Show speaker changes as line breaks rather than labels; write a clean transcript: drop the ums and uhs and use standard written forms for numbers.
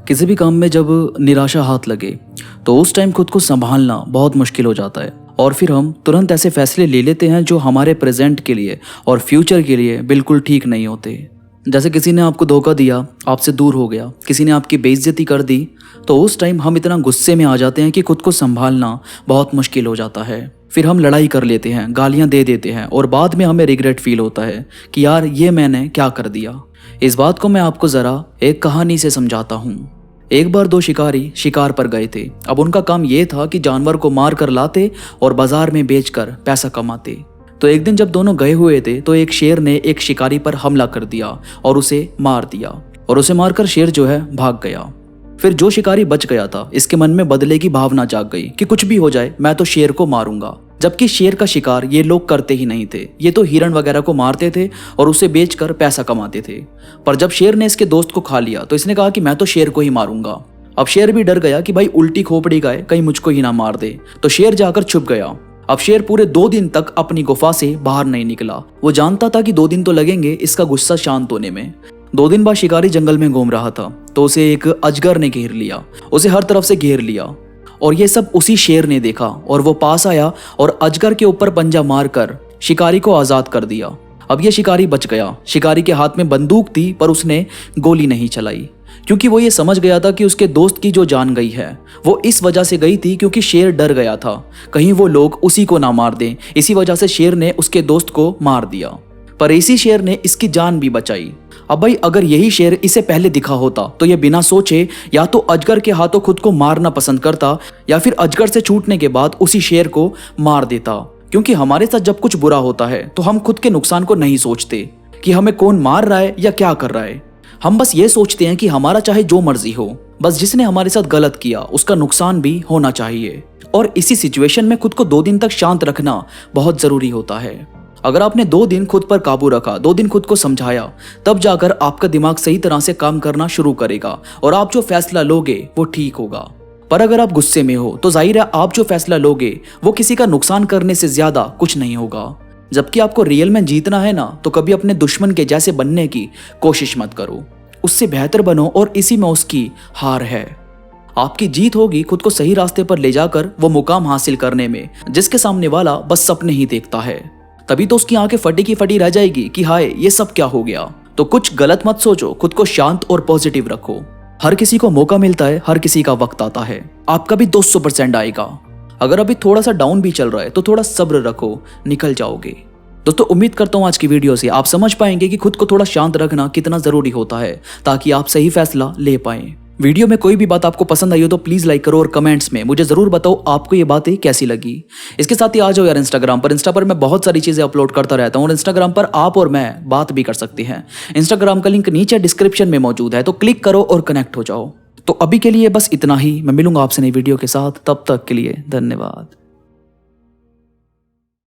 किसी भी काम में जब निराशा हाथ लगे तो उस टाइम खुद को संभालना बहुत मुश्किल हो जाता है और फिर हम तुरंत ऐसे फैसले ले लेते हैं जो हमारे प्रेजेंट के लिए और फ्यूचर के लिए बिल्कुल ठीक नहीं होते। जैसे किसी ने आपको धोखा दिया, आपसे दूर हो गया, किसी ने आपकी बेइज्जती कर दी, तो उस टाइम हम इतना गुस्से में आ जाते हैं कि खुद को संभालना बहुत मुश्किल हो जाता है। फिर हम लड़ाई कर लेते हैं, गालियां दे देते हैं और बाद में हमें रिग्रेट फील होता है कि यार ये मैंने क्या कर दिया। इस बात को मैं आपको ज़रा एक कहानी से समझाता हूँ। एक बार दो शिकारी शिकार पर गए थे। अब उनका काम ये था कि जानवर को मार कर लाते और बाजार में बेचकर पैसा कमाते। तो एक दिन जब दोनों गए हुए थे तो एक शेर ने एक शिकारी पर हमला कर दिया और उसे मार दिया, और उसे मारकर शेर जो है भाग गया। फिर जो शिकारी बच गया था, इसके मन में बदले की भावना जाग गई कि कुछ भी हो जाए मैं तो शेर को मारूंगा। जबकि शेर का शिकार ये लोग करते ही नहीं थे, ये तो हिरण वगैरह को मारते थे और उसे बेचकर पैसा कमाते थे। पर जब शेर ने इसके दोस्त को खा लिया तो इसने कहा कि मैं तो शेर को ही मारूंगा। अब शेर भी डर गया कि भाई उल्टी खोपड़ी गाय कहीं मुझको ही ना मार दे, तो शेर जाकर छुप गया। अब शेर पूरे 2 दिन तक अपनी गुफा से बाहर नहीं निकला। वो जानता था कि 2 दिन तो लगेंगे इसका गुस्सा शांत होने में। 2 दिन बाद शिकारी जंगल में घूम रहा था तो उसे एक अजगर ने घेर लिया, उसे हर तरफ से घेर लिया। और ये सब उसी शेर ने देखा और वो पास आया और अजगर के ऊपर पंजा मारकर शिकारी को आजाद कर दिया। अब ये शिकारी बच गया। शिकारी के हाथ में बंदूक थी पर उसने गोली नहीं चलाई, क्योंकि वो ये समझ गया था कि उसके दोस्त की जो जान गई है वो इस वजह से गई थी क्योंकि शेर डर गया था कहीं वो लोग उसी को ना मार दें। इसी वजह से शेर ने उसके दोस्त को मार दिया, पर इसी शेर ने इसकी जान भी बचाई। अब भाई अगर यही शेर इसे पहले दिखा होता तो ये बिना सोचे या तो अजगर के हाथों खुद को मारना पसंद करता या फिर अजगर से छूटने के बाद उसी शेर को मार देता। क्योंकि हमारे साथ जब कुछ बुरा होता है तो हम खुद के नुकसान को नहीं सोचते कि हमें कौन मार रहा है या क्या कर रहा है। हम बस ये सोचते हैं कि हमारा चाहे जो मर्जी हो, बस जिसने हमारे साथ गलत किया उसका नुकसान भी होना चाहिए। और इसी सिचुएशन में खुद को 2 दिन तक शांत रखना बहुत जरूरी होता है। अगर आपने 2 दिन खुद पर काबू रखा, 2 दिन खुद को समझाया, तब जाकर आपका दिमाग सही तरह से काम करना शुरू करेगा और आप जो फैसला लोगे वो ठीक होगा। पर अगर आप गुस्से में हो तो जाहिर है आप जो फैसला लोगे वो किसी का नुकसान करने से ज्यादा कुछ नहीं होगा। जबकि आपको रियल में जीतना है ना, तो कभी अपने दुश्मन के जैसे बनने की कोशिश मत करो, उससे बेहतर बनो और इसी में उसकी हार है। आपकी जीत होगी खुद को सही रास्ते पर ले जाकर वो मुकाम हासिल करने में जिसके सामने वाला बस सपने ही देखता है। तभी तो उसकी आंखें फटी की फटी रह जाएगी कि हाय ये सब क्या हो गया। तो कुछ गलत मत सोचो, खुद को शांत और पॉजिटिव रखो। हर किसी को मौका मिलता है, हर किसी का वक्त आता है। आपका भी 200% आएगा। अगर अभी थोड़ा सा डाउन भी चल रहा है तो थोड़ा सब्र रखो, निकल जाओगे। दोस्तों उम्मीद करता हूँ आज की वीडियो से आप समझ पाएंगे कि खुद को थोड़ा शांत रखना कितना जरूरी होता है ताकि आप सही फैसला ले पाएं। वीडियो में कोई भी बात आपको पसंद आई हो तो प्लीज लाइक करो और कमेंट्स में मुझे जरूर बताओ आपको ये बातें कैसी लगी। इसके साथ ही आ जाओ यार इंस्टाग्राम पर। इंस्टा पर मैं बहुत सारी चीजें अपलोड करता रहता हूँ और इंस्टाग्राम पर आप और मैं बात भी कर सकते हैं। इंस्टाग्राम का लिंक नीचे डिस्क्रिप्शन में मौजूद है, तो क्लिक करो और कनेक्ट हो जाओ। तो अभी के लिए बस इतना ही। मैं मिलूंगा आपसे नई वीडियो के साथ, तब तक के लिए धन्यवाद।